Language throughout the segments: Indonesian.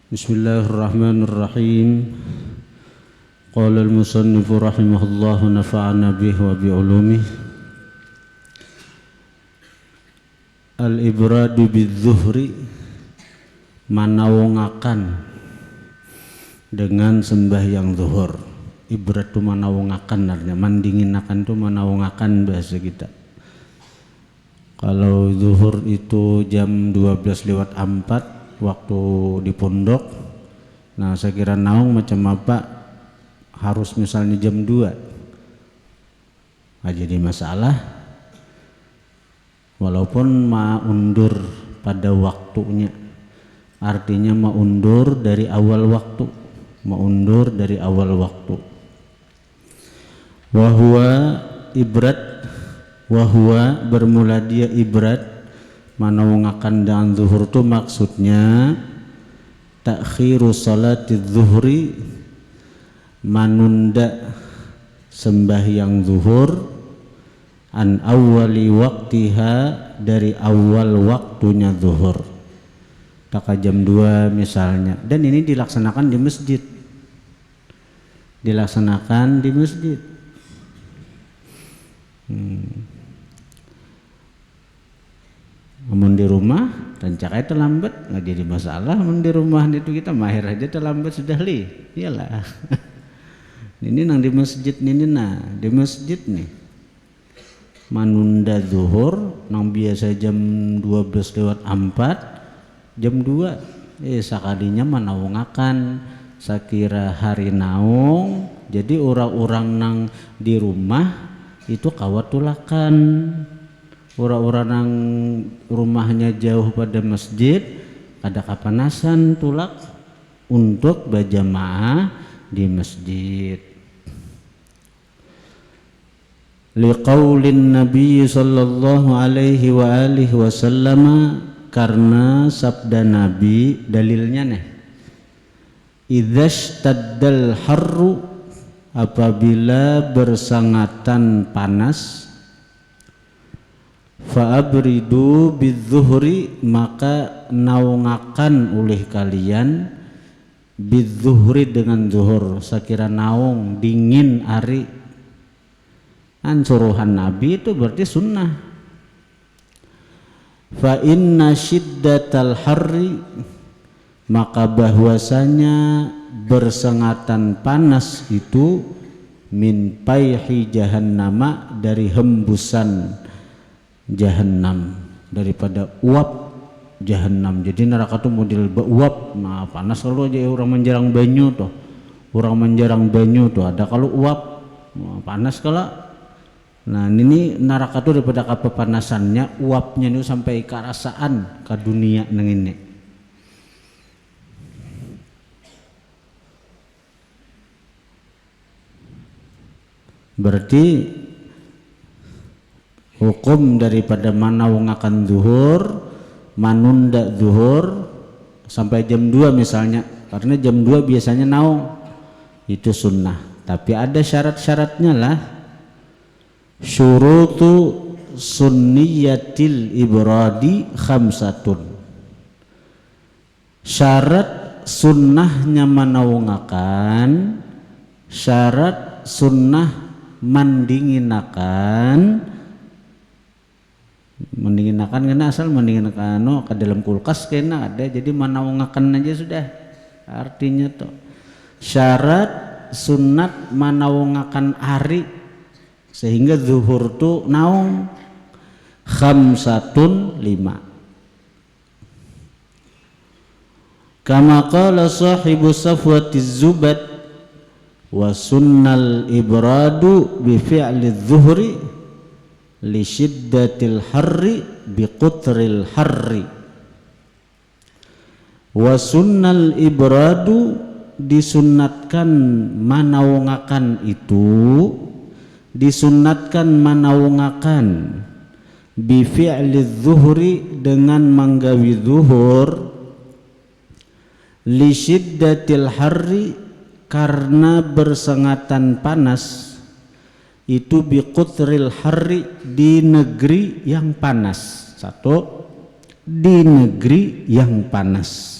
Bismillahirrahmanirrahim. Qala al-musannifu rahimahullah nafa'ana bihi wa bi'ulumih. Al-ibradu bidzuhri, manawungakan dengan sembahyang zuhur. Ibrad itu manawungakan, artinya mandinginakan itu manawungakan bahasa kita. Kalau zuhur itu jam 12:04 waktu di pondok. Nah, saya kira naung macam apa harus misalnya jam 2. Nah, jadi masalah walaupun undur pada waktunya, artinya undur dari awal waktu, undur dari awal waktu. Wahwa ibrad, wahwa bermula dia ibrad, manawungakan dengan zuhur itu maksudnya takhiru salati zuhri, manunda sembahyang zuhur, an awali waktiha, dari awal waktunya zuhur, tak jam 2 misalnya. Dan ini dilaksanakan di masjid, dilaksanakan di masjid. Namun di rumah rencakai terlambat nggak jadi masalah. Namun di rumah itu kita mahir aja terlambat sudah li, iyalah. Ini nang di masjid ini, nah di masjid nih manunda zuhur nang biasa jam 12:04 jam 2 sakalinya manawungakan sakira hari naung. Jadi orang-orang nang di rumah itu kawatulakan, orang-orang yang rumahnya jauh pada masjid ada kapanasan tulak untuk berjamaah di masjid. Liqaulin Nabi sallallahu alaihi wa alihi wasallam, karena sabda Nabi, dalilnya nih, idzashtaddal harru, apabila bersangatan panas, fa'abridu bidzuhri, maka naungakan oleh kalian, bidzuhri dengan zuhur, sakira naung dingin ari. Ansuruhan Nabi itu berarti sunnah. Fa inna syiddatal harri, maka bahwasanya bersengatan panas itu, min payhi jahannama, dari hembusan jahannam, daripada uap jahannam. Jadi neraka itu model uap. Nah, panas kalau aja orang menjarang banyu tuh, orang menjarang banyu tuh ada kalau uap. Nah, panas kalau. Nah, ini neraka itu daripada kepanasannya, uapnya itu sampai ke rasaan ke dunia neng ini. Berarti hukum daripada manawungakan zuhur, manunda zuhur sampai jam 2 misalnya, karena jam 2 biasanya naung, itu sunnah. Tapi ada syarat-syaratnya lah. Syurutu sunniyatil ibradi khamsatun, syarat sunnahnya manawungakan, syarat sunnah mandinginakan kena asal mandinginakan no ke dalam kulkas kena ada, jadi manawungakan aja sudah artinya tuh. Syarat sunat manawungakan ari sehingga zuhur tu naung, khamsatun 5. Kama qala sahibu safwatiz zubad, wa sunnal ibradu bi fi'li zuhri li syiddatil harri bi qutril harri. Wa sunnal ibradu, disunnatkan manawungakan itu, disunnatkan manawungakan, bi fi'li zuhri, dengan manggawi zuhur, li syiddatil harri, karena bersengatan panas, itu bi qutril harri, di negeri yang panas. Satu, di negeri yang panas.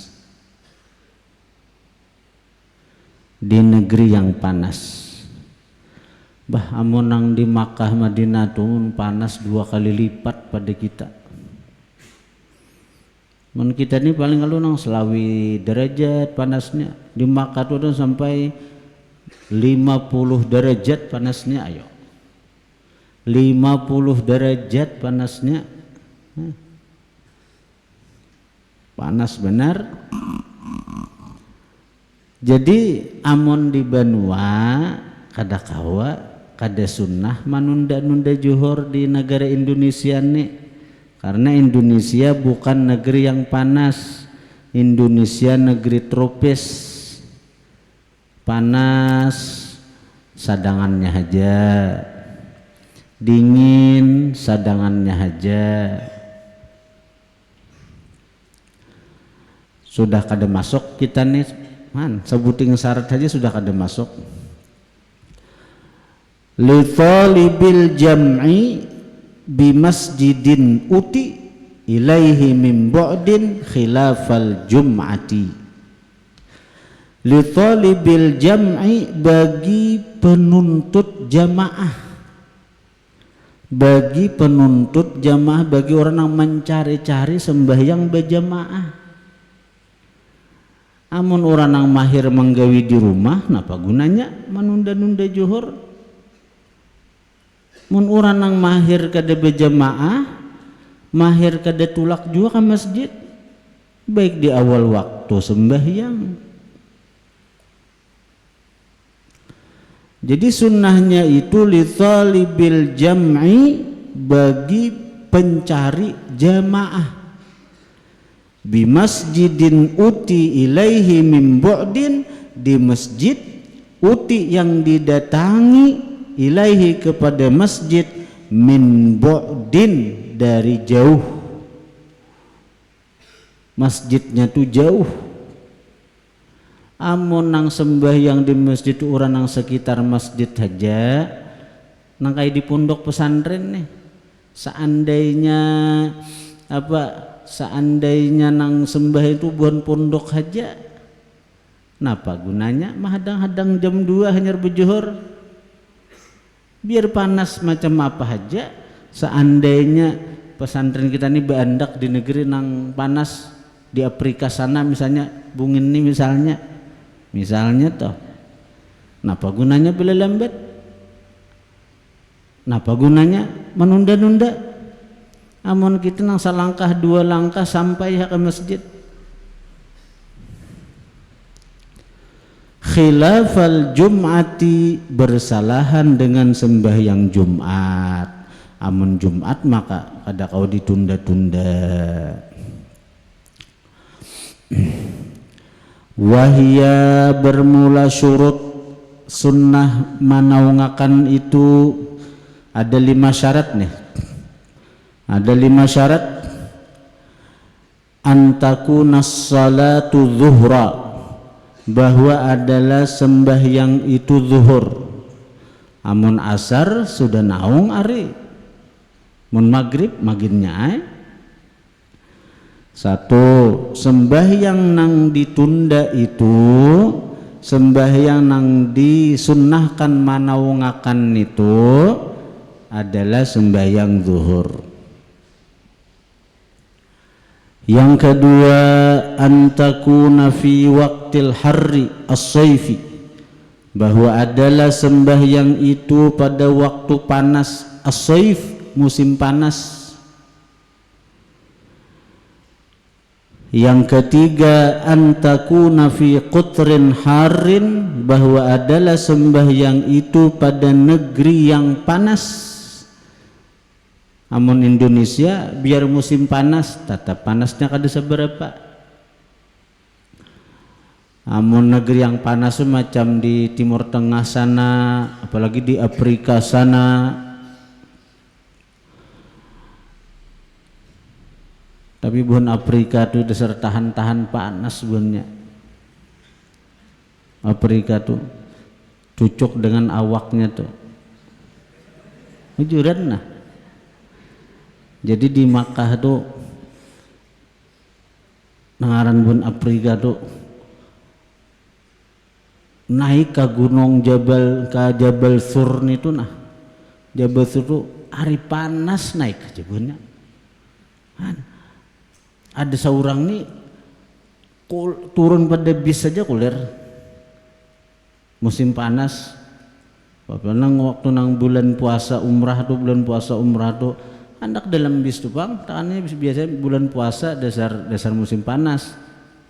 di negeri yang panas. Bah, amun nang di Makkah Madinah tuh panas 2 kali lipat pada kita. Mun kita ini paling kalau nang selawi derajat panasnya, di Makkah tuh sampai 50 derajat panasnya. Ayo, 50 derajat panasnya. Panas benar. Jadi amun di Banua kada kawa, kada sunnah manunda-nunda juhur di negara Indonesia nih, karena Indonesia bukan negeri yang panas. Indonesia negeri tropis, panas sadangannya aja, dingin sadangannya aja. Sudah kada masuk kita nih, sebuting syarat saja sudah kada masuk. Li talibil jam'i bi masjidin uti ilaihi min bu'din khilafal jum'ati. Li talibil jam'i, bagi penuntut jamaah, bagi penuntut jamaah, bagi orang yang mencari-cari sembahyang berjamaah. Amun orang yang mahir menggawi di rumah, napa gunanya menunda-nunda juhur? Mun orang yang mahir kada berjamaah, mahir kada tulak juga ke masjid, baik di awal waktu sembahyang. Jadi sunnahnya itu li talibil jam'i, bagi pencari jamaah, bi masjidin uti ilaihi min bu'din, di masjid uti yang didatangi, ilaihi kepada masjid, min bu'din dari jauh, masjidnya tuh jauh. Amun nang sembahyang di masjid orang nang sekitar masjid aja, nang kayak di pondok pesantren nih, seandainya seandainya nang sembah itu bukan pondok aja, napa gunanya mahadang-hadang jam 2 hanyar berjuhur, biar panas macam apa aja. Seandainya pesantren kita ini berandak di negeri nang panas, di Afrika sana misalnya, bungin ini misalnya toh, napa gunanya bila lambat, napa gunanya menunda-nunda. Amun kita nang salangkah 2 langkah sampai ke masjid. Khilafal jum'ati, bersalahan dengan sembahyang Jumat. Amun Jumat maka kada kau ditunda-tunda. Wahia, bermula syurut sunnah manaungakan itu ada 5 syarat nih. Ada 5 syarat. Antakunas salatu zuhra, bahwa adalah sembahyang itu zuhur. Amun asar sudah naung ari, mun maghrib maginnya 1. Sembahyang nang ditunda itu, sembahyang nang disunnahkan manaungakan itu adalah sembahyang zuhur. Yang kedua, antakuna fi waqtil harri as-saifi, bahwa adalah sembahyang itu pada waktu panas, as-saif, musim panas. Yang ketiga, antakuna fi qutrin harin, bahwa adalah sembahyang itu pada negeri yang panas. Amun Indonesia biar musim panas, tetap panasnya kada seberapa. Amun negeri yang panas macam di Timur Tengah sana, apalagi di Afrika sana, tapi bukan Afrika tuh dasar tahan-tahan panas bunnya. Afrika tuh cucuk dengan awaknya tuh, ujuran nah. Jadi di Makkah tuh nangaran bun Afrika tuh naik ke gunung Jabal Sur itu nah. Jabal Sur itu hari panas naik aja bener. Ada seorang nih turun pada bis saja kulir musim panas. Nang waktu nang bulan puasa umrah tuh anak dalam bis tuh bang, tangannya biasanya bulan puasa dasar musim panas.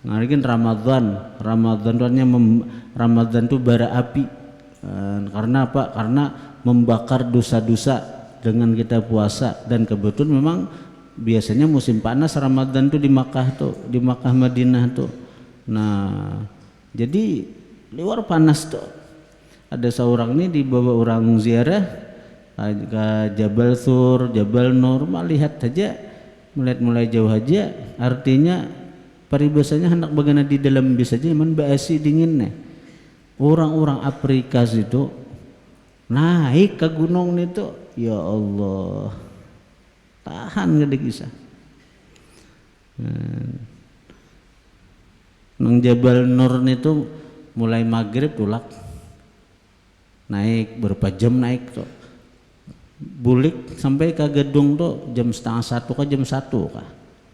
Ngarikin Ramadan tuh Ramadan tuh bara api. Karena apa? Karena membakar dosa-dosa dengan kita puasa, dan kebetulan memang biasanya musim panas Ramadan tuh di Makkah Madinah tuh. Nah, jadi luar panas tuh. Ada seorang nih dibawa orang ziarah ke Jabal Sur, Jabal Nur, melihat mulai jauh aja. Artinya paribasanya hendak bagaimana di dalam bis aja, cuman basi dinginnya. Orang-orang Afrika itu naik ke gunung itu, ya Allah, tahan gede kisah. Nang Jabal Nur itu mulai maghrib tulak naik berapa jam naik tuh, bulik sampai ke gedung tuh jam 12:30 ke jam 1 kah,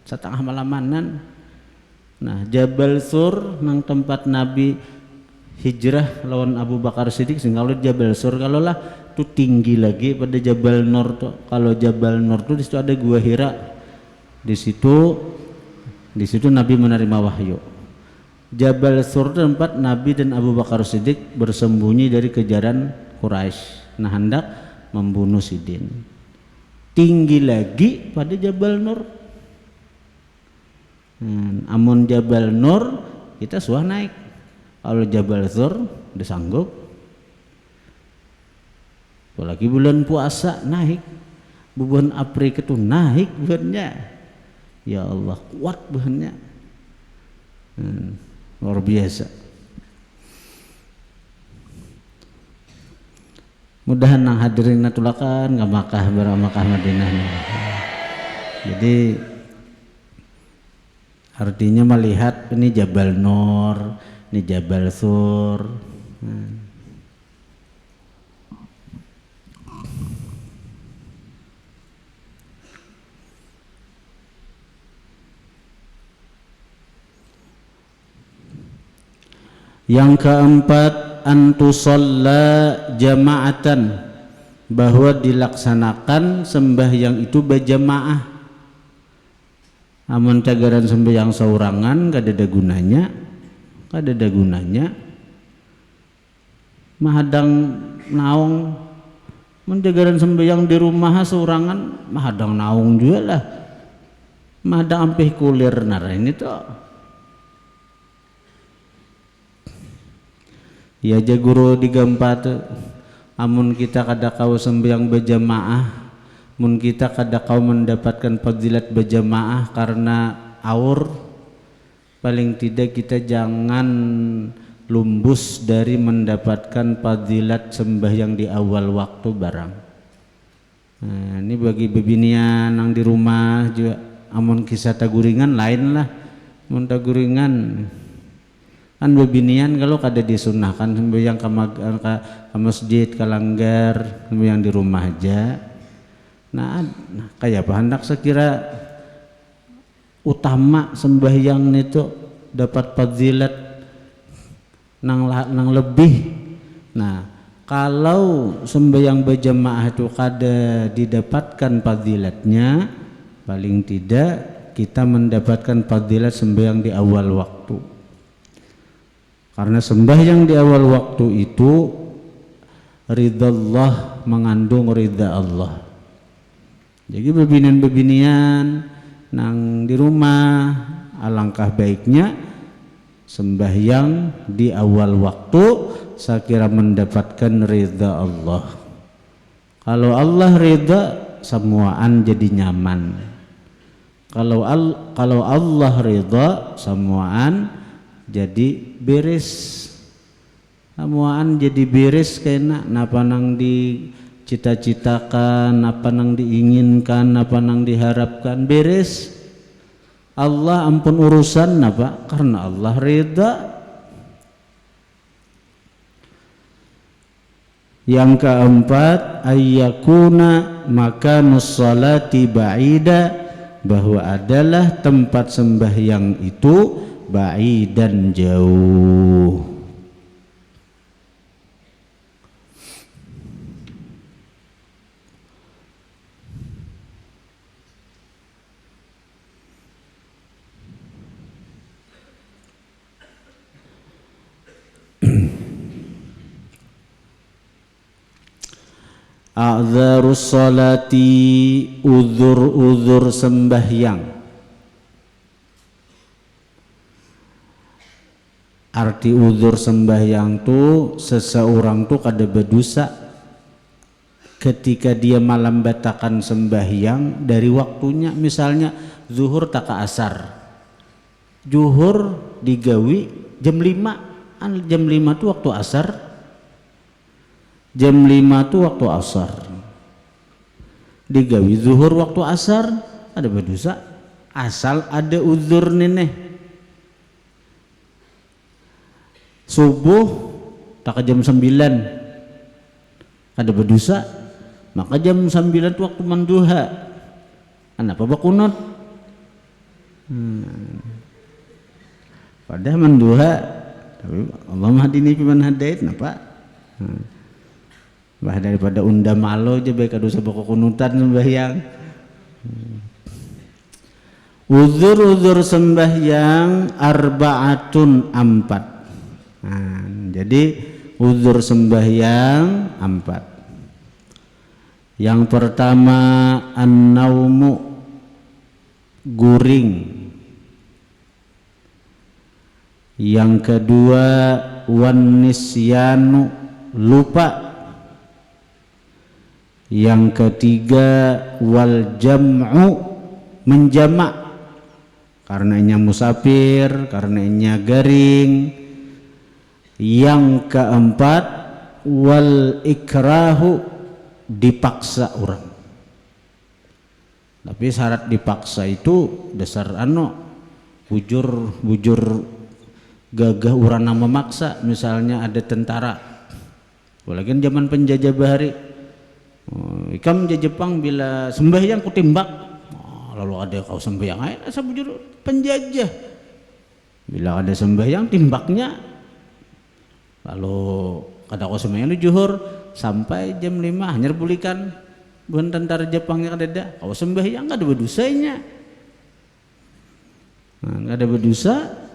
setengah malamanan. Nah Jabal Sur nang tempat Nabi hijrah lawan Abu Bakar Siddiq, sehingga Jabal Sur kalau lah tuh tinggi lagi pada Jabal Nur tuh. Kalau Jabal Nur tuh di situ ada gua Hira, di situ Nabi menerima wahyu. Jabal Sur tempat Nabi dan Abu Bakar Siddiq bersembunyi dari kejaran Quraisy, nah hendak membunuh Sidin. Tinggi lagi pada Jabal Nur. Amun Jabal Nur kita suah naik, kalau Jabal Sur udah sanggup. Apalagi bulan puasa naik, bulan April itu naik bulannya, ya Allah kuat bulannya. Luar biasa. Mudahan nang hadirin natulakan nggak Makkah Madinah. Jadi artinya melihat ini Jabal Nur, ini Jabal Sur. Yang keempat, antusalla jama'atan, bahwa dilaksanakan sembahyang itu berjamaah. Amun cagaran sembahyang saurangan kadada gunanya. Mahadang naung, mencagaran sembahyang di rumah saurangan mahadang naung juga lah. Mahadang ampih kulir narain itu. Ya jaguru digampat, amun kita kada kau sembahyang berjamaah, mun kita kada kau mendapatkan fadilat berjamaah karena aur, paling tidak kita jangan lumbus dari mendapatkan fadilat sembahyang di awal waktu barang. Nah, ini bagi bebinian yang di rumah juga, amun kisah taguringan lain lah, amun taguringan kan bebinian kalau kada disunahkan sembahyang ke masjid, ke langgar, sembahyang di rumah aja. Nah kayak apa hendak sekira utama sembahyang itu dapat fadilat nang lebih. Nah kalau sembahyang berjamaah itu kada didapatkan fadilatnya, paling tidak kita mendapatkan fadilat sembahyang di awal waktu. Karena sembahyang di awal waktu itu ridha Allah, mengandung ridha Allah. Jadi bebinian nang di rumah alangkah baiknya sembahyang di awal waktu, saya kira mendapatkan ridha Allah. Kalau Allah ridha, semuaan jadi nyaman. Kalau Allah ridha, semuaan jadi beres, semuaan jadi beres kena napa nang dicita-citakan, napa nang diinginkan, napa nang diharapkan beres. Allah ampun urusan napa? Karena Allah ridha. Yang keempat, ayyakuna makanus salati ba'ida, bahwa adalah tempat sembahyang itu ba'idan, jauh. A'dzarus salati, uzur-uzur sembahyang. Arti uzur sembahyang tu seseorang tu kada berdosa ketika dia melambatakan sembahyang dari waktunya. Misalnya zuhur tak ke asar, zuhur digawi jam 5, jam 5 tu waktu asar, jam 5 tu waktu asar, digawi zuhur waktu asar, ada berdosa asal ada uzur neneh. Subuh tak ke jam 9 ada berdosa, maka jam 9 tu waktu manduha, kenapa bakunut? Padahal manduha, tapi Allah mahdini fiman hadait, kenapa? Bah daripada unda malo aja baik dosa bakunutan sembahyang. Uzur-uzur sembahyang arba'atun, 4. Nah, jadi uzur sembahyang 4. Yang pertama an-naumu, guring. Yang kedua wan nisyanu, lupa. Yang ketiga wal jam'u, menjamak, karenanya musafir, karenanya garing. Yang keempat wal ikrahu, dipaksa orang. Tapi syarat dipaksa itu dasar bujur gagah urana memaksa. Misalnya ada tentara, apalagi zaman penjajah bahari, ikam di Jepang bila sembahyang kutimbak, lalu ada kau sembahyang aja asa bujur penjajah. Bila ada sembahyang timbaknya, lalu kada kau sembahyang di zuhur sampai jam 5 hanya bulikan bukan tentara Jepang yang ada kau sembahyang kada berdosanya. Kada berdosa.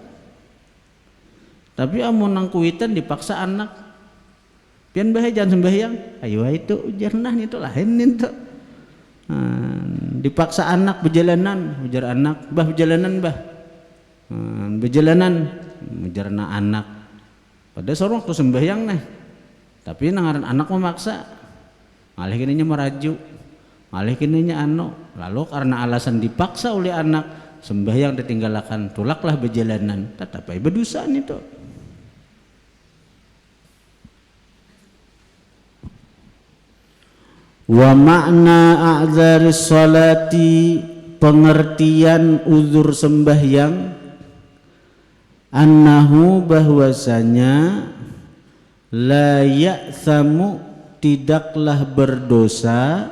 Tapi amun nang kuitan dipaksa anak, pian bahaya jangan sembahyang, ayo itu ujarnah itu lain itu. Dipaksa anak berjalanan, ujar anak, bah berjalanan bah, berjalanan, ujarna anak. Pada seorang waktu sembahyang nih, tapi nangaran anak memaksa, malih kininya meraju, malih kininya lalu karena alasan dipaksa oleh anak, sembahyang ditinggalkan, tulaklah berjalanan, tetapi berdosa itu. Wa makna a'dzaris salati, pengertian uzur sembahyang, annahu, bahwasanya la ya'thamu, tidaklah berdosa,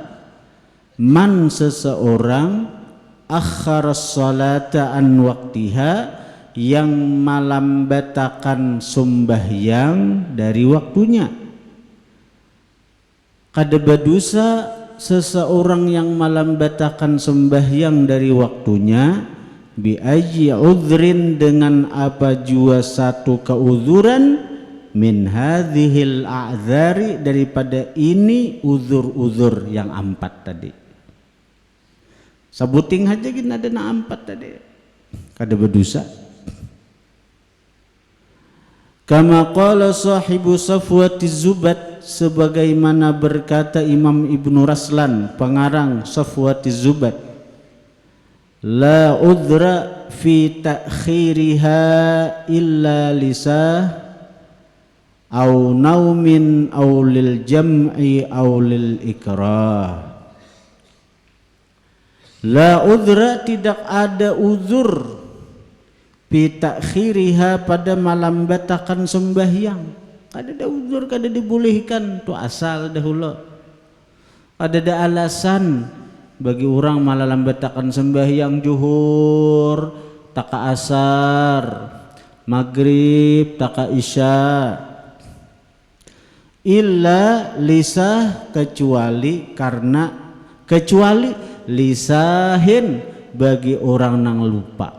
man, seseorang, akharas salata an waktiha, yang melambatakan sembahyang dari waktunya. Kada berdosa seseorang yang melambatakan sembahyang dari waktunya, bi ayyi udhrin, dengan apa jua satu keuzuran, min hadhil a'dzari, daripada ini uzur-uzur yang 4 tadi. Sabuting aja gini ada na 4 tadi, kada berdosa. Kama qala sahibu Safwatiz Zubat, sebagaimana berkata Imam Ibnu Raslan, pengarang Safwatiz Zubat, la udra fi ta'khiriha illa lisah au naumin au lil jam'i au lil ikrah. La udra, tidak ada uzur, fi ta'khiriha, pada melambatakan sembahyang. Kada uzur, kada dibolehkan tu asal dahulu. Ada alasan bagi orang malah lambatakan sembahyang zuhur, taka asar, maghrib, taka isya. Illa lisah kecuali lisahin bagi orang nang lupa.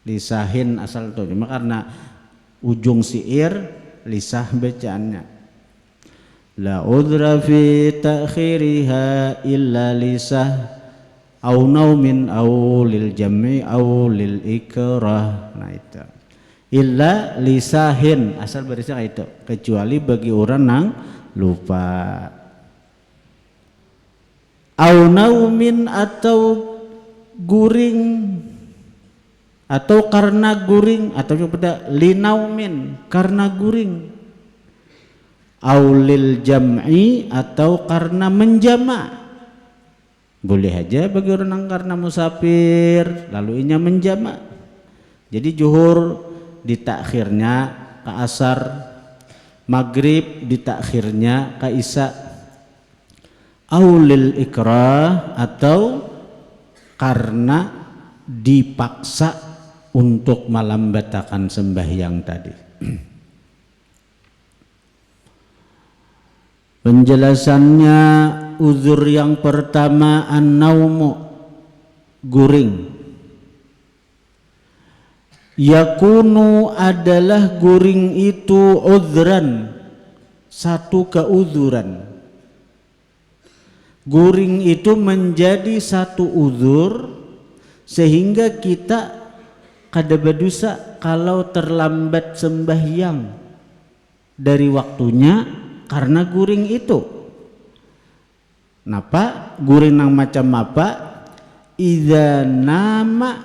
Lisahin asal tu cuma karena ujung siir lisah bacaannya. La udra fi ta'khiriha illa lisah au naumin au lil jam'i au lil ikrah. Nah itu illa lisahin asal berisi kayak itu, kecuali bagi orang nang lupa. Au naumin atau guring, atau karena guring, atau pada linaumin karena guring. Au lil jam'i atau karena menjama. Boleh aja bagi orang yang karena musafir lalu inya menjama. Jadi zuhur ditakhirnya ke asar, maghrib ditakhirnya ke isya. Au lil ikrah atau karena dipaksa untuk melambatakan sembahyang tadi. Penjelasannya, uzur yang pertama an-naumu, guring. Yakunu adalah guring itu uzran, satu keuzuran. Guring itu menjadi satu uzur sehingga kita kada berdosa kalau terlambat sembahyang dari waktunya karena guring itu. Napa? Guring nang macam apa? Idza nama,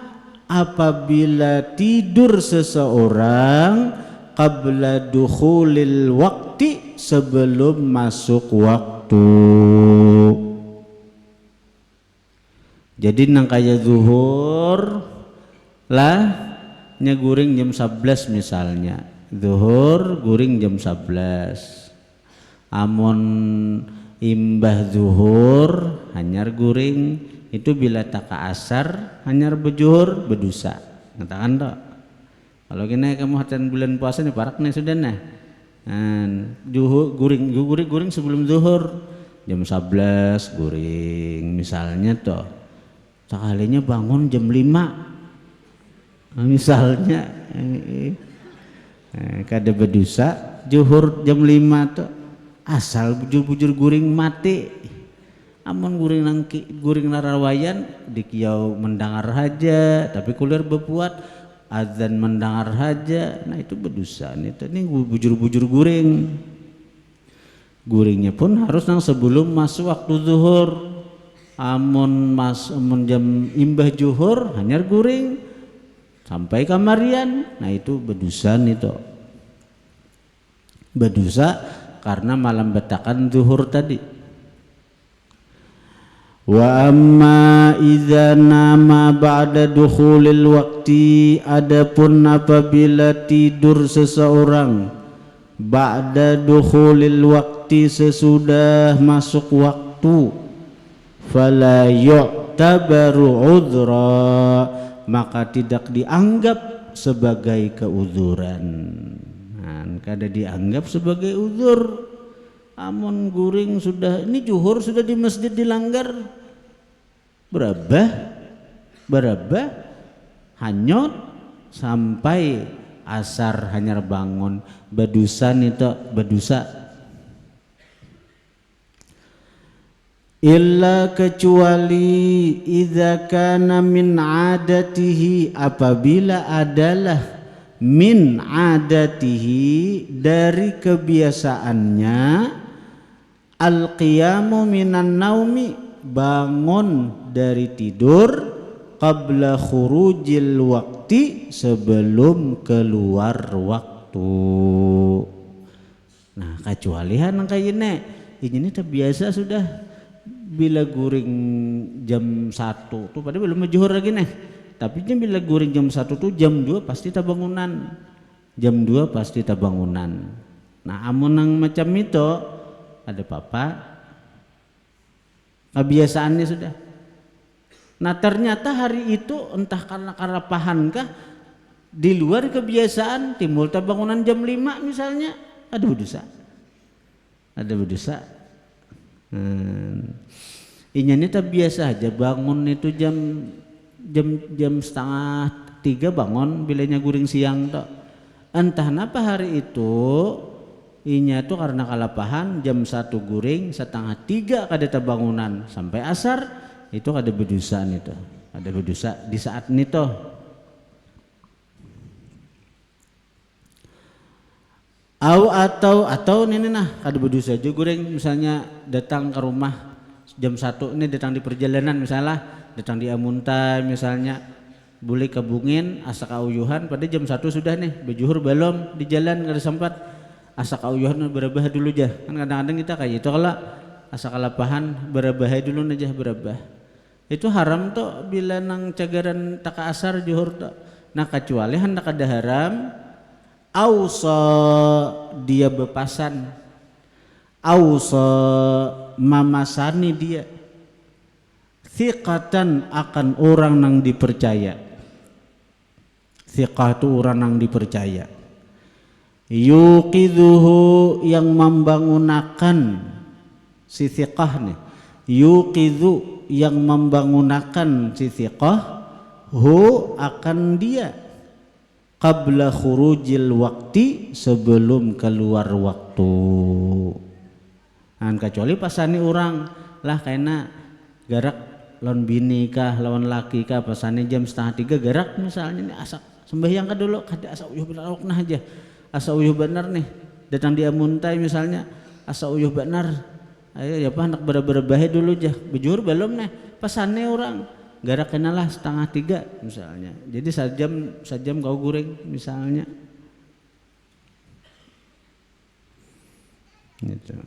apabila tidur seseorang qabla dukhulil waqti, sebelum masuk waktu. Jadi nang kaya zuhur lah nyeguring jam 11 misalnya, zuhur guring jam 11. Amon imbah zuhur hanyar guring itu bila taka asar hanyar bejuhur berdosa. Ngatakan toh. Kalau kena kamu hatan bulan puasa nih parak nih sudah nah. Zuhur guring sebelum zuhur jam 11 guring misalnya toh. Sekalinya bangun jam 5 misalnya kada berdosa. Zuhur jam 5 tuh asal bujur-bujur guring mati. Amun guring narawayan dikiau mendengar haja, tapi kuliah berbuat azan mendengar haja, nah itu berdosa. Ini bujur-bujur guring. Guringnya pun harus nang sebelum masuk waktu zuhur. Amun jam imbah zuhur hanyar guring sampai kamarian, nah itu berdosa itu. Berdosa karena malam betakan zuhur tadi. Wa amma idza nama ba'da dukhulil waqti, adapun apabila tidur seseorang ba'da dukhulil waqti, sesudah masuk waktu, fala yu'tabaru udhra, maka tidak dianggap sebagai keuzuran. Kada dianggap sebagai uzur. Amun guring sudah, ini zuhur sudah di masjid dilanggar, berabah hanyut sampai asar hanyar bangun, berdosa itu berdosa. Illa kecuali idza kana min adatihi, apabila adalah min adatihi dari kebiasaannya, al-qiyamu minan naumi, bangun dari tidur, qabla khurujil waqti, sebelum keluar waktu. Nah kecuali nang kayene ini terbiasa sudah bila guring jam 1 tuh padahal belum zuhur lagi nih, tapi bila guring jam 1 tuh jam 2 pasti tak bangunan. jam 2 pasti tabangunan. Nah amun nang macam itu ada papa kebiasaannya sudah. Nah ternyata hari itu entah karena karapahan kah di luar kebiasaan timbul tabangunan jam 5 misalnya, ada berdosa. Inya ini tak biasa aja bangun itu jam setengah 3 bangun bilanya guring siang toh. Entah kenapa hari itu inya tuh karena kalapahan jam 1 guring setengah 3 kada tabangunan sampai asar itu kada berdosa itu. Ada berdosa di saat ini toh. Atau ini nah kada berdosa aja guring misalnya datang ke rumah jam 1 ini datang di perjalanan misalnya datang di Amuntai misalnya boleh kabungin asa kauyuhan pada jam 1 sudah nih bejuhur belum di jalan kada sempat asa kauyuhan berabah dulu aja kan kadang-kadang kita kayak itu kalau asa kalapahan berabah dulu aja berabah itu haram tuh bila nang cagaran taka asar juhur tuh. Nah kecuali hendak ada haram ausa dia bepasan ausa mamasani dia thiqatan akan orang nang dipercaya. Thiqah itu orang nang dipercaya. Yuqidhuhu yang membangunakan si thiqah nih. Yuqidhu yang membangunakan si thiqah hu akan dia qabla khurujil waktu sebelum keluar waktu. Nah, kecuali pasani orang lah karena garak lawan bini kah lawan laki kah pasani jam setengah 3 garak misalnya nih asa sembahyang kah dulu kada asa uyuh benar nah aja asa uyuh benar nih datang dia muntai misalnya asa uyuh benar ayo ya pak hendak berbahe dulu aja bujur belum nih pasani orang garak kenalah setengah 3 misalnya jadi sajam kau goreng misalnya gitu.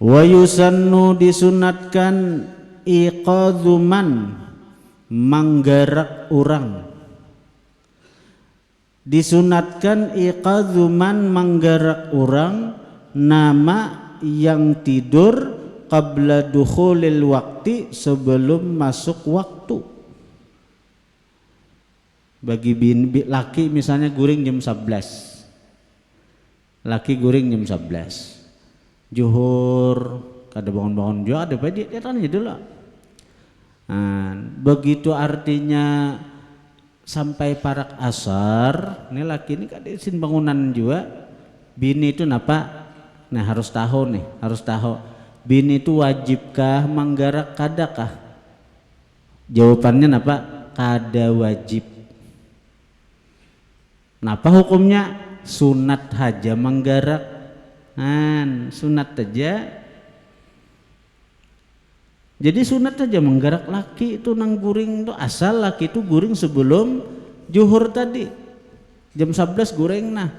Wa yusannu disunatkan iqadzuman manggarak orang disunatkan iqadzuman manggarak orang nama yang tidur qabla dukhulil waktu sebelum masuk waktu bagi laki misalnya guring jam 11 laki guring jam 11 juhur kada bangun-bangun juga ada dia tanya dulu. Nah, begitu artinya sampai parak asar ini laki ini kada izin bangunan juga bini itu napa nah harus tahu bini itu wajibkah manggarak kadakah jawabannya napa kada wajib napa hukumnya sunat haja manggarak sunat aja jadi sunat aja menggarak laki itu nang guring tuh asal laki itu guring sebelum juhur tadi jam 11 guring nah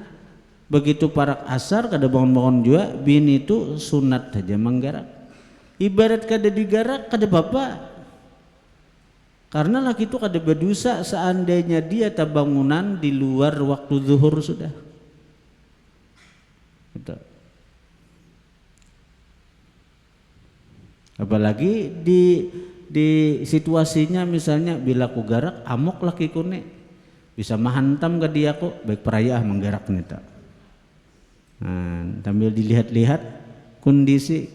begitu parak asar kada bangun-bangun juga bini itu sunat aja menggarak ibarat kada digarak kada apa karena laki itu kada berdosa seandainya dia tabangunan di luar waktu zuhur sudah betul. Apalagi di situasinya misalnya bila ku garak amok laki kune bisa mahantam ke dia kok baik perayaan menggarak nih tak. Nah, sambil dilihat-lihat kondisi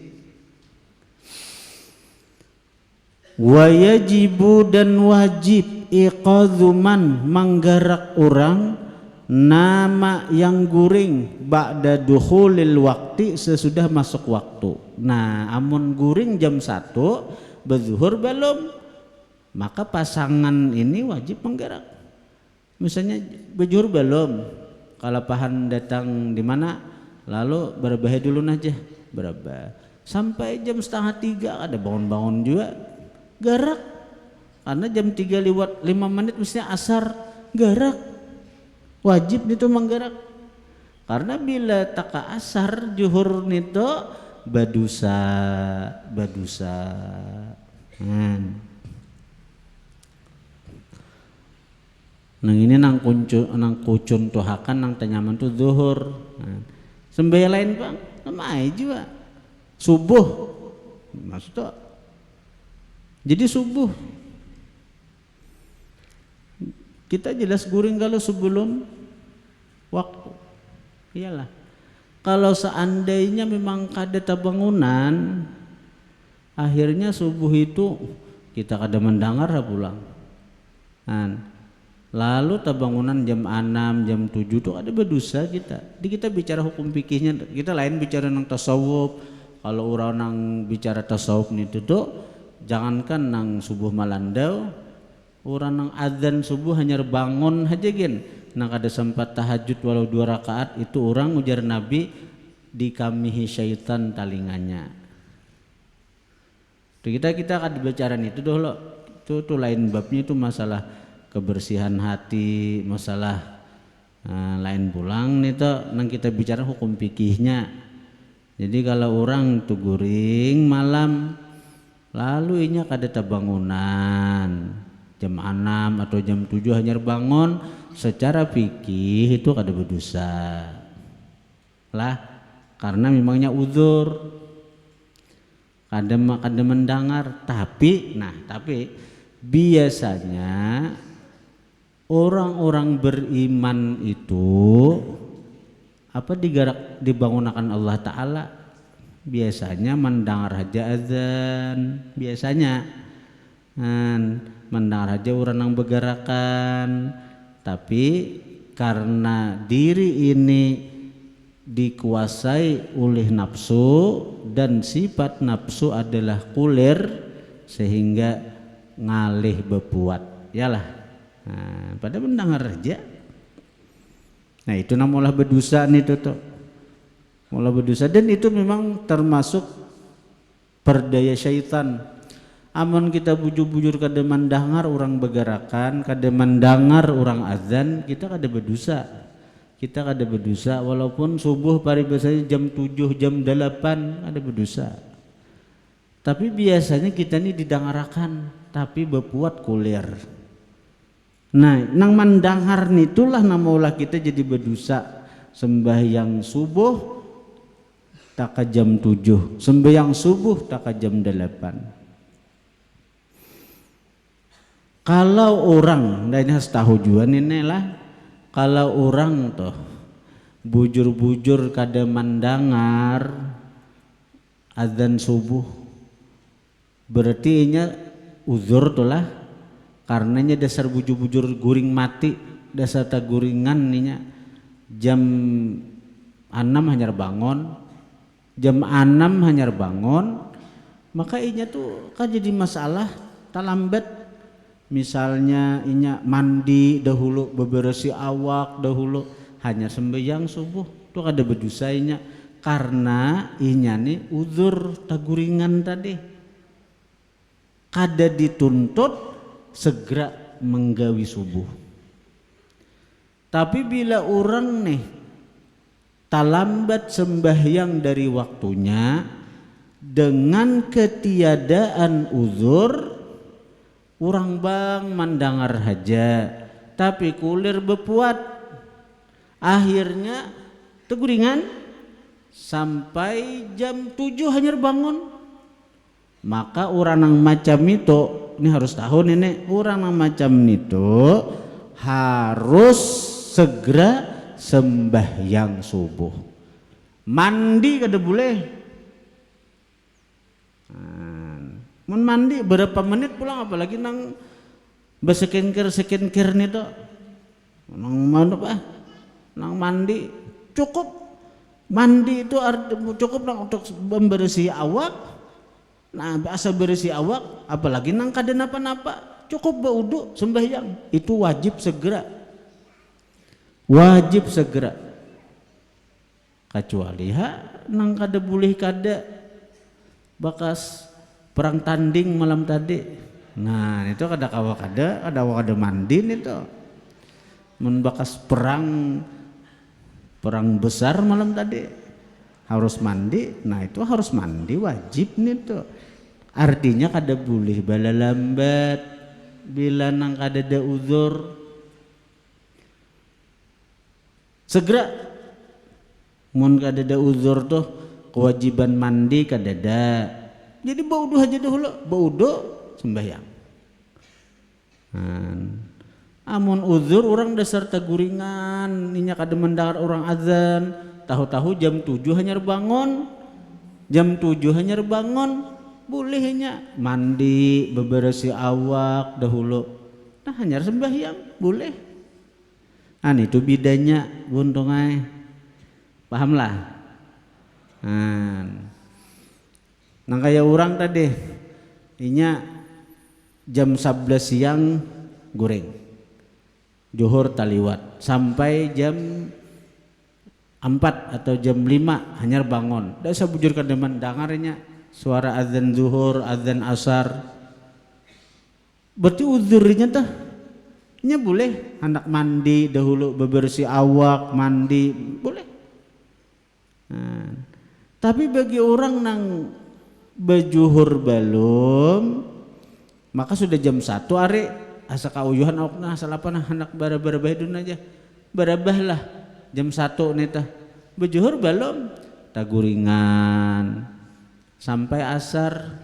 wa yajibu dan wajib iqadzuman menggarak orang nama yang guring ba'da dukhulil waktu sesudah masuk waktu. Nah amun guring jam 1 berzuhur belum maka pasangan ini wajib menggerak misalnya berzuhur belum kalapahan datang di mana lalu berbahaya dulu aja berabah sampai jam setengah 3 ada bangun-bangun juga gerak karena jam 3 lewat 5 menit mestinya asar gerak wajib itu menggerak karena bila taka asar juhur nito badusa Nang ini nang kucun tuhakan nang tanyaman tu zuhur. Nah, sembahyang lain bang, sama aja subuh maksudnya. Jadi subuh kita jelas guring kalau sebelum waktu. Iyalah. Kalau seandainya memang kada bangunan, akhirnya subuh itu kita kada mendengar pulang. Lalu tabangunan jam 6, jam 7 tuh ada berdosa kita. Jadi kita bicara hukum fikihnya, kita lain bicara nang tasawuf. Kalau orang nang bicara tasawuf nih tuh, jangankan nang subuh malandau, orang nang adzan subuh hanya bangun aja gen. Nang ada sempat tahajud walau 2 rakaat itu orang ujar Nabi dikamihi syaitan talingannya. Kita kada bicara itu dulu. Itu lain babnya, itu masalah kebersihan hati, masalah lain pulang nih tuh nang kita bicara hukum fikihnya. Jadi kalau orang tuh guring malam lalu inya kada bangunan jam 6 atau jam 7 hanya bangun, secara fikih itu kada berdosa lah, karena memangnya uzur kada mendengar. Tapi biasanya orang-orang beriman itu dibangunkan Allah Ta'ala biasanya mendengar aja azan, biasanya mendengar aja orang yang bergerakan. Tapi karena diri ini dikuasai oleh nafsu dan sifat nafsu adalah kulir sehingga ngalih bebuat yalah. Pada mendengar aja. Nah itu namulah berdosa nih tuh. Mulai berdosa, dan itu memang termasuk perdaya syaitan. Amun kita bujur-bujur kada mendengar orang bergerakan, kada mendengar orang azan, kita kada berdosa. Kita kada berdosa walaupun subuh paribasanya jam 7, jam 8 ada berdosa. Tapi biasanya kita ini didengarakan tapi berbuat kulir. Nah, nang mendengar nitulah namaulah kita jadi berdosa. Sembahyang subuh taka jam 7, sembahyang subuh taka jam 8. Kalau orang, dan ini harus tahu juga ini lah, kalau orang tuh bujur-bujur kada mendengar azan subuh, berarti nya uzur tuh lah, karenanya dasar bujur-bujur guring mati, dasar tak guringan ninya jam 6 hanya bangun, jam 6 hanya bangun, maka inya tuh kan jadi masalah talambat. Misalnya inya mandi dahulu, beberesi awak dahulu, hanya sembahyang subuh tuh kada berdosa inya, karena inya nih uzur taguringan tadi, kada dituntut segera menggawi subuh. Tapi bila orang nih talambat sembahyang dari waktunya dengan ketiadaan uzur, orang bang mendengar haja tapi kulir bepuat, akhirnya teguringan sampai jam 7 hanya bangun. Maka orang yang macam itu, ini harus tahu nenek, orang yang macam itu harus segera sembahyang subuh. Mandi kada boleh. Mandi berapa menit pulang, apalagi nang besekinkir nih tuh, nang mana apa? Nang mandi cukup, mandi itu cukup nang untuk membersih awak. Nah asal bersih awak, apalagi nang kada napa-napa, cukup berwudu sembahyang, itu wajib segera. Wajib segera. Kecuali nang kada boleh kada bakas perang tanding malam tadi. Nah itu kada kada mandi itu. Membakas perang besar malam tadi harus mandi. Nah itu harus mandi wajib nih tuh. Artinya kada boleh bala lambat bila nang kada ada uzur. segera. Mun kadada uzur tuh kewajiban mandi kadada, jadi bauduh aja dahulu, bauduh sembahyang. Amun uzur orang dasar taguringan inya kada mendengar orang azan, tahu-tahu jam 7 hanya bangun, jam 7 hanya bangun, bolehnya mandi bebersih awak dahulu, nah hanya sembahyang boleh. Itu bedanya buntungai, pahamlah. Nah kayak orang tadi inya jam 11 siang goreng Johor taliwat sampai jam 4 atau jam 5 hanya bangun. Dah sabujur kademan dengarnya suara azan zuhur, azan asar. Berarti uzurnya tah nya boleh hendak mandi dahulu bebersih awak, mandi boleh. Tapi bagi orang nang bejuhur belum, maka sudah jam 1 are asa kauyuhan awakna asal apa nah hendak barabah bahidun aja barabah lah jam 1 neta bejuhur belum taguringan sampai asar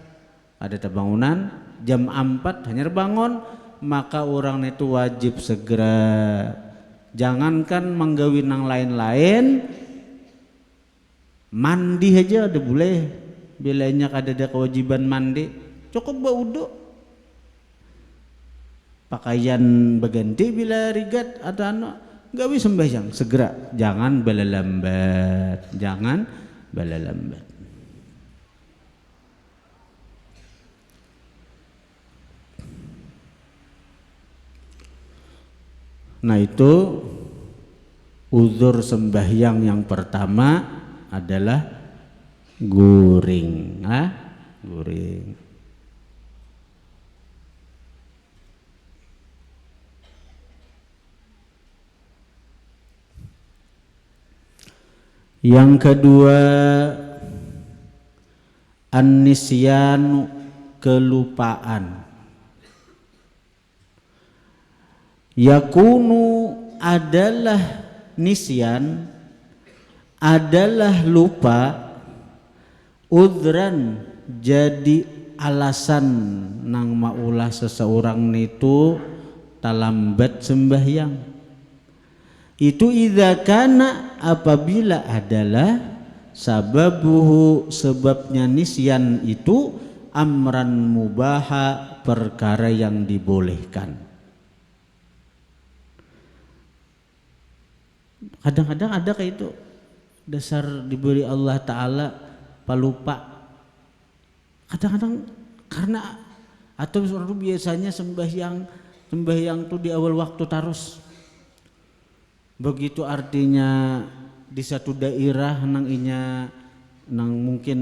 ada tabangunan jam 4 hanya bangun, maka orang itu wajib segera, jangankan menggawin yang lain-lain, mandi aja udah boleh. Bilanya kadada kewajiban mandi cukup baudu, pakaian berganti bila rigat atau gawi sembahyang segera, jangan balalambat, jangan balalambat. Nah itu uzur sembahyang yang pertama adalah guring, guring. Yang kedua an-nisyan, kelupaan. Yakunu adalah nisyan, adalah lupa, udran jadi alasan nang maulah seseorang itu talambat sembahyang. Itu idza kana apabila adalah sababuhu sebabnya nisyan itu amran mubaha perkara yang dibolehkan. Kadang-kadang ada kayak itu dasar diberi Allah Ta'ala palupa. Kadang-kadang karena atau biasanya sembahyang tuh di awal waktu terus. Begitu artinya di satu daerah nang mungkin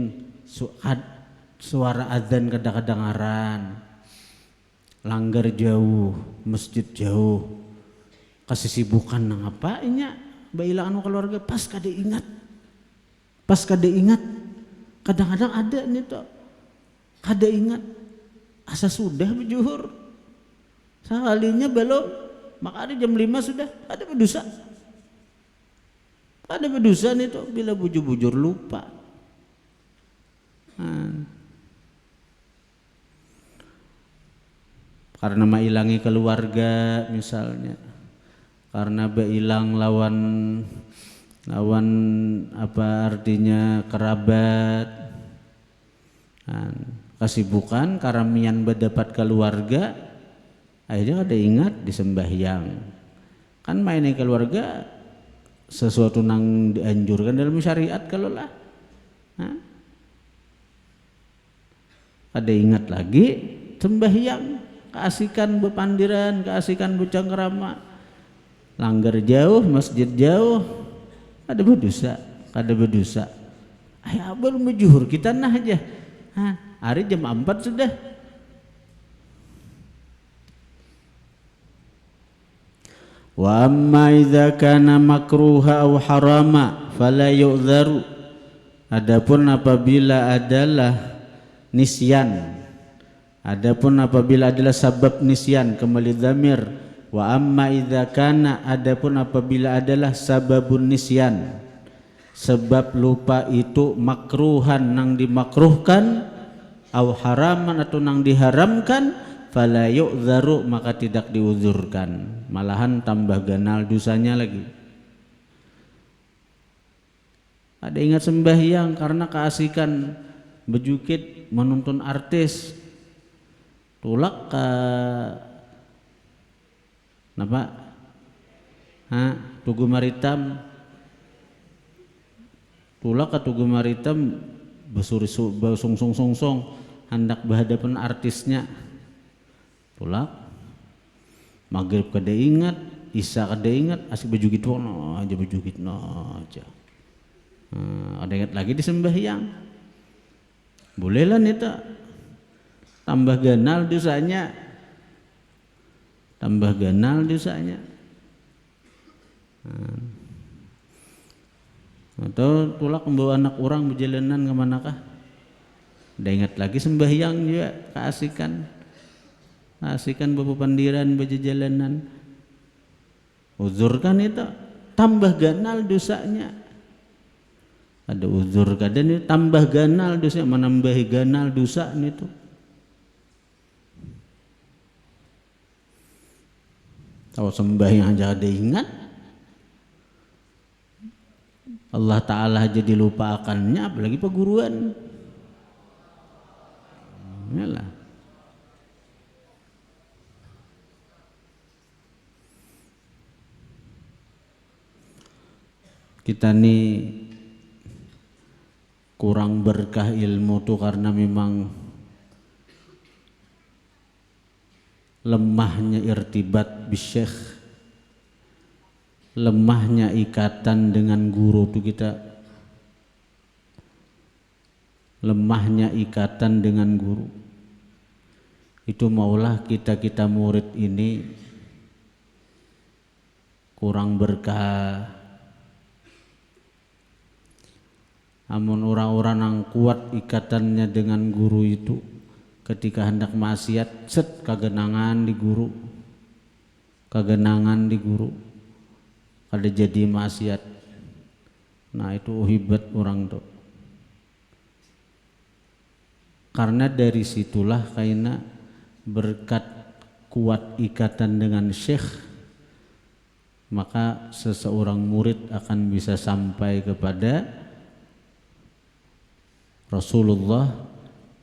suara azan kadang-kadang aran, langgar jauh, masjid jauh, kasih sibukan nang apa inya baila anu keluarga pas kada ingat, kadang-kadang ada nih tuh kada ingat asa sudah berjuhur sekalinya belum, maka ada jam 5 sudah ada berdosa nih tuh bila bujur-bujur lupa. Karena mailangi keluarga misalnya, karena beilang lawan apa artinya kerabat, kesibukan karamian berdapat keluarga, akhirnya ada ingat disembahyang. Kan mainnya keluarga sesuatu nang dianjurkan dalam syariat kalau lah, ada ingat lagi sembahyang, keasikan bepandiran, keasikan bercengkerama. Langgar jauh, masjid jauh, ada berdosa, kada berdosa. Ayo abang berjuhur kita nah aja. Hari jam 4 sudah. Wa amma idza kana makruha aw harama fala yu'dharu. Adapun apabila adalah nisyan, adapun apabila adalah sabab nisyan, kembali dhamir Wa amma idza kana, adapun apabila adalah sababun nisyan, sebab lupa itu makruhan nang dimakruhkan, au haraman atau nang diharamkan, fala yu'dzaru, maka tidak diuzurkan, malahan tambah ganal dosanya lagi. Ada ingat sembahyang karena keasikan bejukit menonton artis, tulak ke napa? Tugu Maritam, tulak ke Tugu Maritam basung-sung-sung hendak berhadapan artisnya, tulak maghrib kada ingat, isya kada ingat, asik bejukit no aja, bejukit no aja. Ada ingat lagi di sembahyang, bolehlah nita tambah ganal dosanya, tambah ganal dosanya. Atau tulak membawa anak orang berjalanan kemanakah, ada ingat lagi sembahyang juga, keasikan bawa pandiran berjalanan, uzurkan itu, tambah ganal dosanya. Ada uzur kadang ini tambah ganal dosa, menambahi ganal dosa itu. Tahu sembahyang aja ada ingat, Allah Ta'ala aja dilupakannya, apalagi perguruan. Yalah. Kita nih kurang berkah ilmu tuh karena memang lemahnya irtibat bisyekh, lemahnya ikatan dengan guru tuh kita, lemahnya ikatan dengan guru itu. Maulah kita murid ini kurang berkah. Amun orang-orang yang kuat ikatannya dengan guru itu, ketika hendak maksiat, set kagenangan di guru, kagenangan di guru, kada jadi maksiat. Nah itu hebat orang tuh. Karena dari situlah kaina berkat kuat ikatan dengan syekh, maka seseorang murid akan bisa sampai kepada Rasulullah,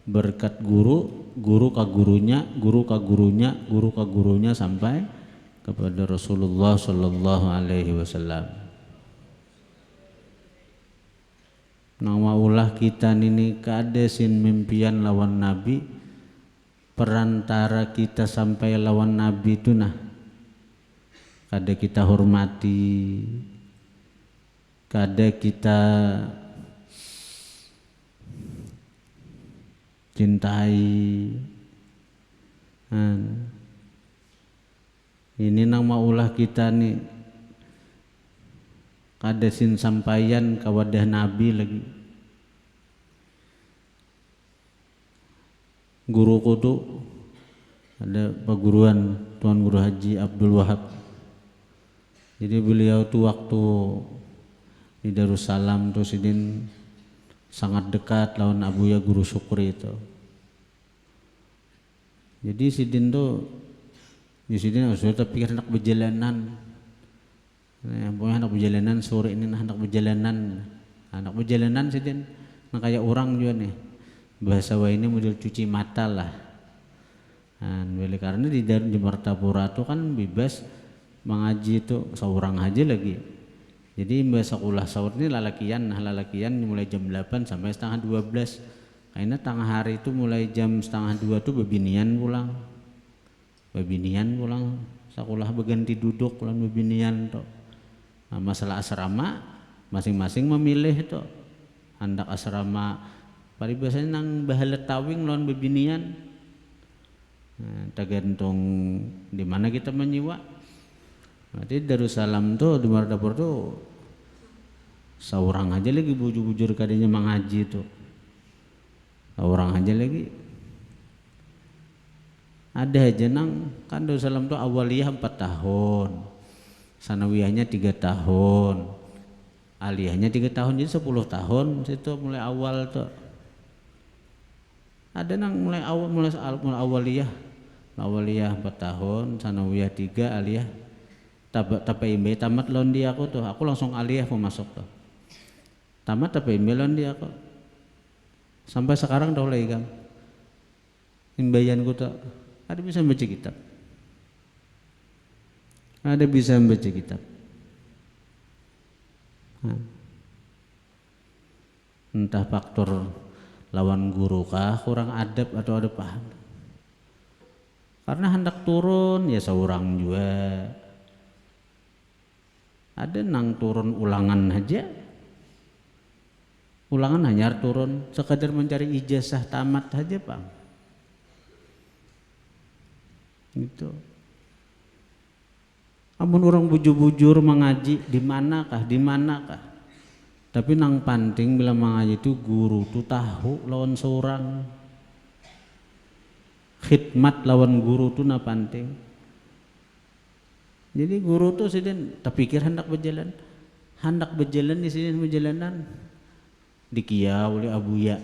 berkat guru, guru ka gurunya, guru ka gurunya, guru ka gurunya, sampai kepada Rasulullah Sallallahu Alaihi Wasallam. Nama ulah kita ini kadesin mimpian lawan Nabi, perantara kita sampai lawan Nabi itu nah kada kita hormati, kada kita cintai. Ini nama ulah kita nih kadesin sampaian kawadah Nabi lagi. Guruku tuh ada perguruan Tuan Guru Haji Abdul Wahab. Jadi beliau tuh waktu di Darussalam tuh sidin sangat dekat lawan Abuya Guru Syukri itu. Jadi sidin tuh di sidin sudah terpikir hendak berjalanan. Pokoknya hendak berjalanan sore ini, hendak berjalanan sidin. Nah kayak orang juga nih. Bahasa wa ini model cuci mata lah. Nah, karena di Martapura tuh kan bebas mengaji itu seorang aja lagi. Jadi bahasa kulah sahur ini lalakian mulai jam 8 sampai setengah 12. Karena tengah hari itu mulai jam setengah 2 tuh bebinian pulang. Sekolah berganti duduk pulang bebinian tuh. Nah, masalah asrama masing-masing memilih tuh. Hendak asrama paribasanya nang bahala tawing lawan bebinian. Nah, tergantung di mana kita menyiwa. Nanti Darussalam tuh di Martapura tuh seorang aja lagi bujur-bujur kadanya mengaji tuh. Seorang aja lagi. Ada aja nang kan Darussalam tuh awaliyah 4 tahun, sanawiyahnya 3 tahun, aliyahnya 3 tahun, jadi 10 tahun situ mulai awal tuh. Ada nang mulai awaliyah 4 tahun, sanawiyah 3, aliyah TPIB tamat lawan dia aku langsung aliyah mau masuk tuh. Tamat TPIB lawan dia aku. Sampai sekarang dah lagi kan. Imbayanku tuh ada bisa baca kitab. Ada bisa membaca kitab. Entah faktor lawan guru kah, kurang adab atau ada paham. Karena hendak turun ya seorang juga. Ada nang turun ulangan aja. Ulangan hanya turun sekadar mencari ijazah tamat aja, Pak. Gitu. Amun orang bujur-bujur mengaji di manakah? Tapi nang penting bila mengaji itu guru tuh tahu lawan seorang. Khidmat lawan guru tuh na penting. Jadi guru tuh sidin terpikir hendak berjalan di sini perjalanan dikia oleh abuya.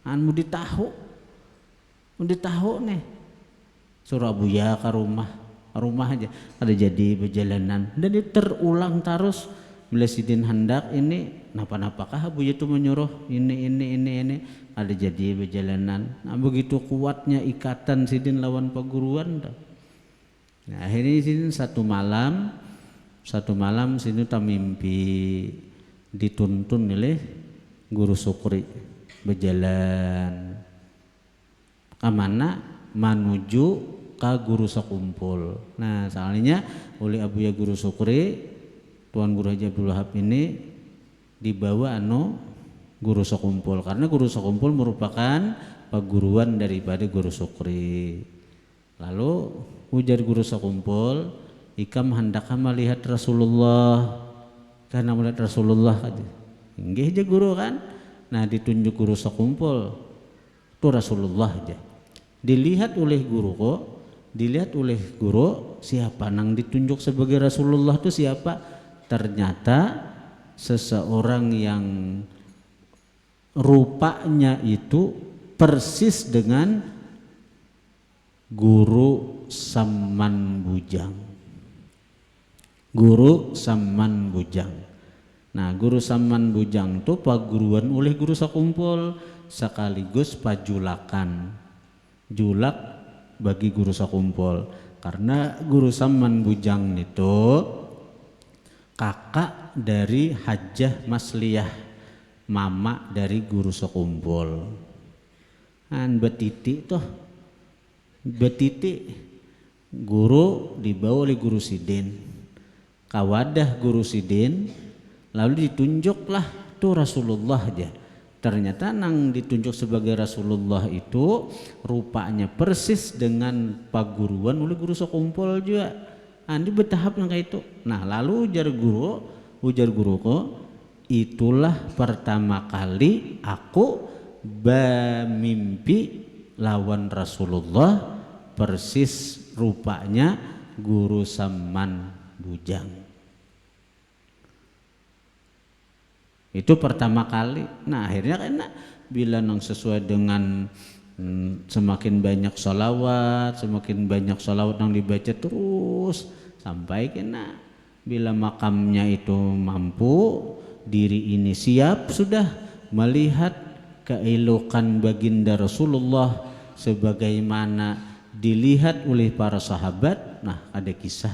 Anu ditahu nih. Suruh abuya ke rumah aja ada jadi perjalanan dan itu terulang terus bila sidin hendak ini napa-napakah abuya itu menyuruh ini ada jadi perjalanan. Nah begitu kuatnya ikatan sidin lawan perguruan dah. Nah akhirnya sidin satu malam sidin tak mimpi dituntun oleh guru Sukri berjalan kemana menuju ke guru sekumpul. Nah soalnya oleh abuya guru Sukri Tuan Guru Haji Abdul Wahab ini dibawa guru sekumpul karena guru sekumpul merupakan perguruan daripada guru Sukri. Lalu ujar guru sekumpul, ikam hendak melihat Rasulullah karena melihat Rasulullah aja. Inggih aja guru kan. Nah ditunjuk guru sekumpul itu Rasulullah aja. Dilihat oleh guru siapa nang ditunjuk sebagai Rasulullah itu siapa? Ternyata seseorang yang rupanya itu persis dengan guru Saman Bujang. Nah guru Saman Bujang itu paguruan oleh guru sekumpul sekaligus pajulakan. Julak bagi guru sekumpul karena guru Saman Bujang itu kakak dari Hajjah Masliyah, mama dari guru sekumpul. Betiti guru dibawa oleh guru Sidin, kawadah guru Sidin, lalu ditunjuklah tuh Rasulullah aja. Ternyata nang ditunjuk sebagai Rasulullah itu rupanya persis dengan paguruan oleh guru sekumpul juga. Andi bertahap yang kayak itu. Nah lalu ujar guruku, itulah pertama kali aku bermimpi lawan Rasulullah persis rupanya guru Saman Bujang. Itu pertama kali. Nah akhirnya karena bila nang sesuai dengan semakin banyak sholawat nang dibaca terus sampai kena bila makamnya itu mampu diri ini siap sudah melihat keelokan baginda Rasulullah sebagaimana dilihat oleh para sahabat. Nah ada kisah.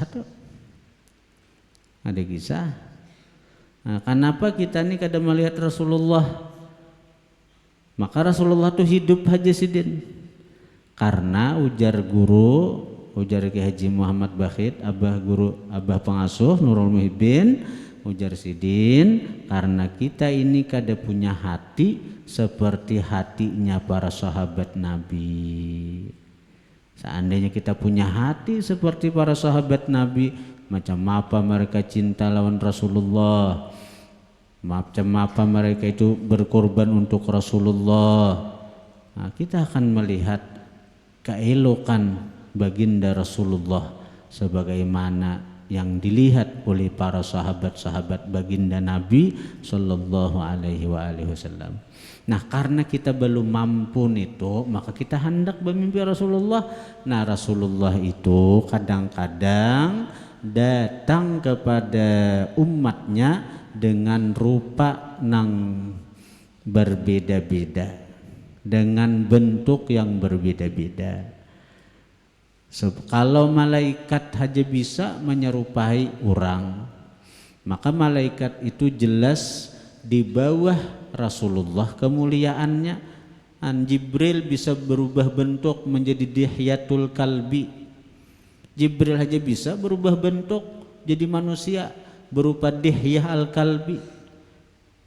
Nah, kenapa kita ini kadang melihat Rasulullah? Maka Rasulullah itu hidup Haji Sidin. Karena ujar Ki Haji Muhammad Bakhit, abah pengasuh Nurul Muhibbin, ujar Sidin, karena kita ini kada punya hati seperti hatinya para sahabat Nabi. Seandainya kita punya hati seperti para sahabat Nabi, macam apa mereka cinta lawan Rasulullah, macam apa mereka itu berkorban untuk Rasulullah. Nah, kita akan melihat keelokan baginda Rasulullah sebagaimana yang dilihat oleh para sahabat-sahabat baginda Nabi sallallahu alaihi wasallam. Nah, karena kita belum mampu itu, maka kita hendak bermimpi Rasulullah. Nah, Rasulullah itu kadang-kadang datang kepada umatnya dengan rupa nang berbeda-beda, dengan bentuk yang berbeda-beda. Kalau malaikat saja bisa menyerupai orang, maka malaikat itu jelas di bawah Rasulullah kemuliaannya. Jibril bisa berubah bentuk menjadi Dihyatul Kalbi. Jibril saja bisa berubah bentuk jadi manusia berupa Dihyah Al-Kalbi.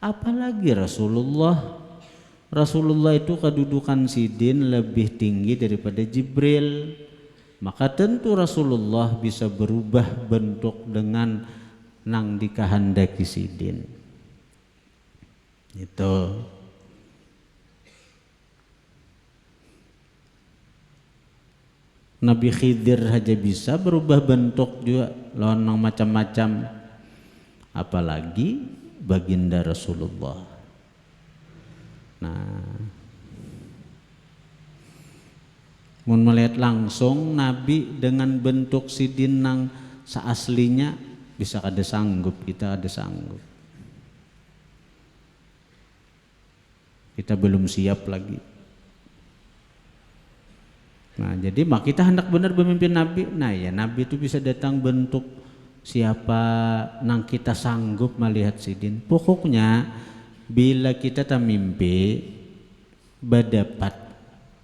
Apalagi Rasulullah. Rasulullah itu kedudukan sidin lebih tinggi daripada Jibril. Maka tentu Rasulullah bisa berubah bentuk dengan nang dikehendaki sidin. Itu. Nabi Khidir saja bisa berubah bentuk juga lawan nang macam-macam. Apalagi baginda Rasulullah. Nah, mun melihat langsung Nabi dengan bentuk sidin nang seaslinya bisa ada sanggup, kita ada sanggup. Kita belum siap lagi. Nah, jadi mak kita hendak benar bermimpi Nabi. Nah, ya Nabi itu bisa datang bentuk siapa nang kita sanggup melihat sidin. Pokoknya bila kita tak mimpi berdapat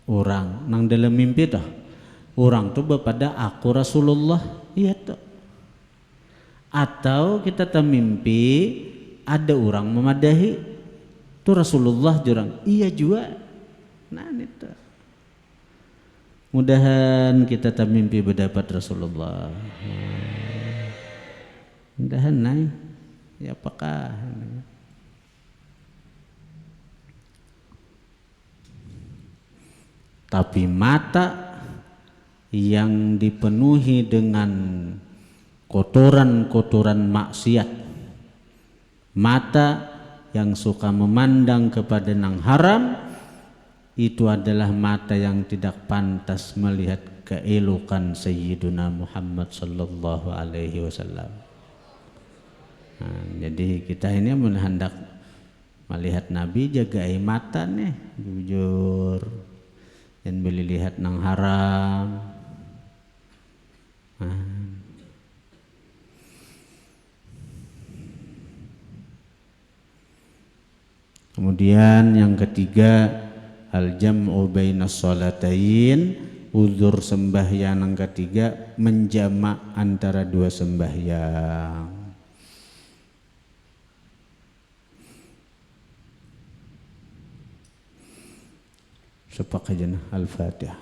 orang nang dalam mimpi toh orang tuh bepada aku Rasulullah, iya toh. Atau kita tak mimpi ada orang memadahi tuh Rasulullah jurang, iya juga. Nah itu mudahan kita tak mimpi berdapat Rasulullah. Mudahan naik ya apakah tapi mata yang dipenuhi dengan kotoran-kotoran maksiat, mata yang suka memandang kepada nang haram, itu adalah mata yang tidak pantas melihat keelokan Sayyiduna Muhammad sallallahu alaihi wasallam. Nah, jadi kita ini hendak melihat Nabi, jaga mata nih, jujur. Dan boleh lihat nang haram. Kemudian yang ketiga, al-jam'u bainas shalatain, uzur sembahyang yang ketiga menjamak antara dua sembahyang. Sepakat aja Al-Fatihah.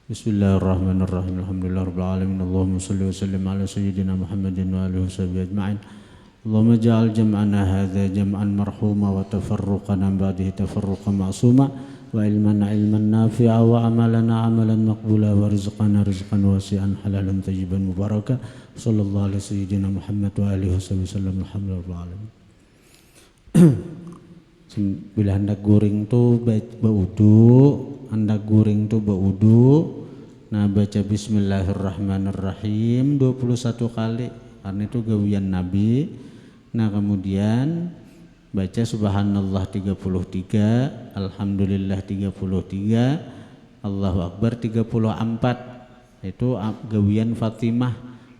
Bismillahirrahmanirrahim. Alhamdulillahirabbil alamin. Allahumma shalli wa sallim ala sayyidina Muhammadin wa alihi washabbihi ajma'in. Allahumma ja'al jam'ana hadza jam'an marhuma wa tafarruqana ba'dahu tafarruqan ma'suma. Wa ilmana ilman nafi'a wa amalana amalan maqbula wa rizqana rizqan wasi'an halalan tayyiban mubaraka. Sallallahu alaihi sayyidina Muhammad wa alihi wasallam. Alhamdulillah alamin. Bila hendak goreng tu baudu, hendak goreng tu baudu. Nah, baca bismillahirrahmanirrahim 21 kali karena itu gawian Nabi. Nah, kemudian baca subhanallah 33, alhamdulillah 33, Allahu akbar 34. Itu gawian Fatimah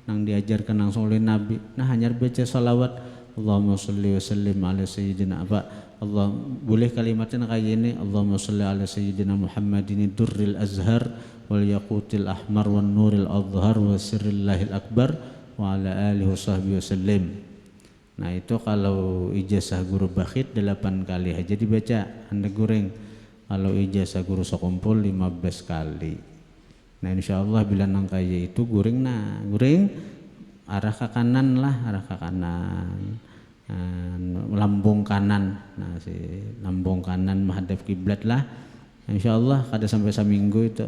yang diajarkan langsung oleh Nabi. Nah, hanya baca salawat Allahumma shalli wa sallim ala sayyidina Allah, boleh kalimatnya kayak ini, Allahumma shalli ala sayyidina Muhammadin durril azhar wal yaqutil ahmar wan nuril azhar wa sirrillahil akbar wa ala alihi wasahbihi wasallim. Nah, itu kalau ijazah guru bakhit 8 kali aja dibaca Anda goreng. Kalau ijazah guru sekumpul 15 kali. Nah, insyaallah bila nang kaya itu goreng arah ke kanan lah, arah ke kanan. Lambung kanan, nah si lambung kanan menghadap kiblat lah. Insyaallah kada sampai seminggu itu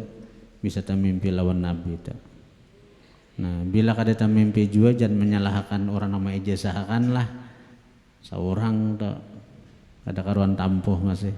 bisa tamimpi lawan Nabi itu. Nah bila kada tamimpi juga jangan menyalahkan orang nama ijazahkan lah, seorang tuh ada karuan tampuh masih.